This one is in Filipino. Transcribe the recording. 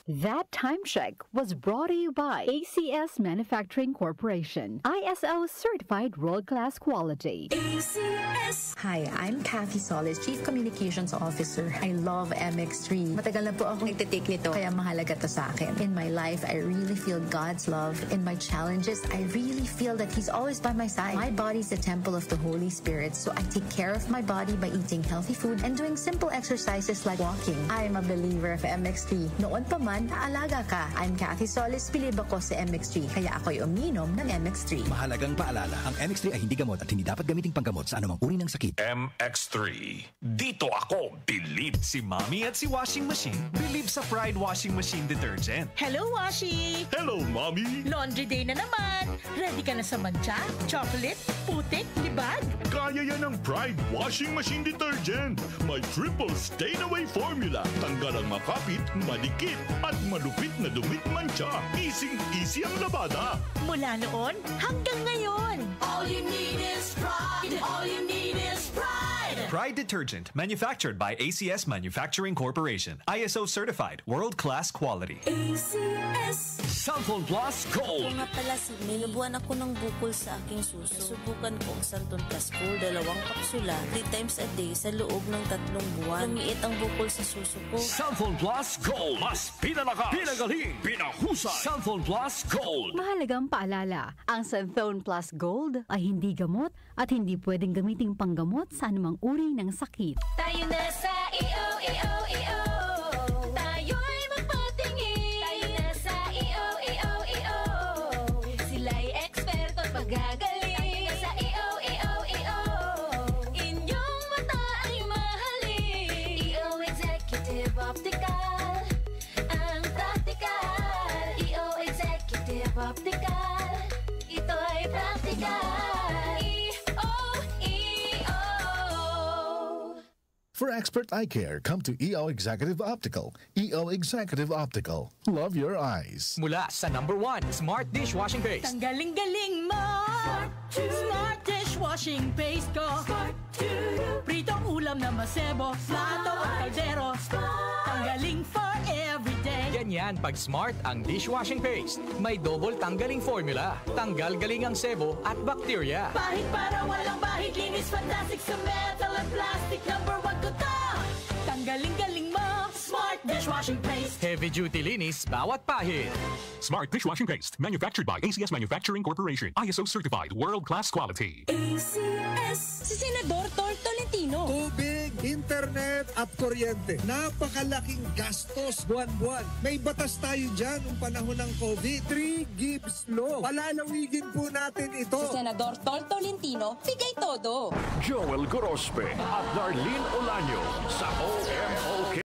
That time check was brought to you by ACS Manufacturing Corporation, ISO certified world-class quality. ACS. Hi, I'm Kathy Solis, Chief Communications Officer. I love MX3. Matagal na po akong nagtitake nito, kaya mahalaga to sa akin. In my life, I really feel God's love. In my challenges, I really feel that He's always by my side. My body's the temple of the Holy Spirit, so I take care of my body by eating healthy food and doing simple exercises like walking. I'm a believer of MX3. Noon pa man, naalaga ka. I'm Kathy Solis, bilib ako sa MX3, kaya ako'y uminom ng MX3. Mahalagang paalala, ang MX3 ay hindi gamot at hindi dapat gamiting panggamot sa anumang uri ng sakit. MX3. Dito ako, bilib. Si Mommy at si Washing Machine, bilib sa Pride Washing Machine Detergent. Hello, Washi! Hello, Mommy! Laundry day na naman! Ready ka na sa mancha, chocolate, putik, libag? Kaya yan ang Pride Washing Machine Detergent. May triple stain-away formula. Tanggal ang makapit, madikit, at malupit na dumit mancha. Easy ang labada. Mula noon hanggang ngayon. All you need is pride. All you need is pride. Pride Detergent, manufactured by ACS Manufacturing Corporation. ISO certified, world-class quality. ACS. Santon Plus Gold. Kung nga pala, may nabuhan ako ng bukol sa aking suso. Subukan ko ang Santon Plus Gold, 2 kapsula, 3 times a day sa loob ng 3 buwan. Lumiit ang bukol sa suso ko. Santon Plus Gold. Mas pinalakas, pinagaling, pinahusay. Santon Plus Gold. Mahalagang paalala, ang Santhone Plus Gold ay hindi gamot at hindi pwedeng gamiting panggamot sa anumang uri ng sakit. Tayo na sa EO. Tayo'y magpatingin. Tayo na sa EO. Sila'y eksperto at magagaling. Tayo na sa EO. Inyong mata ay mahalin. EO Executive Optical. Ang practical. EO Executive Optical. Ito'y practical. For expert eye care, come to EO Executive Optical. EO Executive Optical. Love your eyes. Mula sa #1 Smart Dishwashing Paste. Tanggaling-galing mo! Smart Dishwashing Paste ko! Pritong ulam na masebo, plato o kaldero. Tanggaling for everyday. Ganyan pag Smart ang dishwashing paste. May double tanggaling formula. Tanggal galing ang sebo at bakterya. Bahid para walang bahid, linis fantastic sa metal at plastic. #1 ko to! Tanggaling-galing mo! Smart Dishwashing Paste. Heavy duty linis bawat pahid. Smart Dishwashing Paste. Manufactured by ACS Manufacturing Corporation. ISO certified, world-class quality. ACS. Si Senador Tol Tolentino. Tubig, internet at kuryente. Napakalaking gastos buwan-buwan. May batas tayo dyan noong panahon ng COVID. 3 Gibbs Law. Palalawigin po natin ito. Si Senador Tol Tolentino, bigay todo. Joel Gorospe at Darlene Olaño sa OMOK.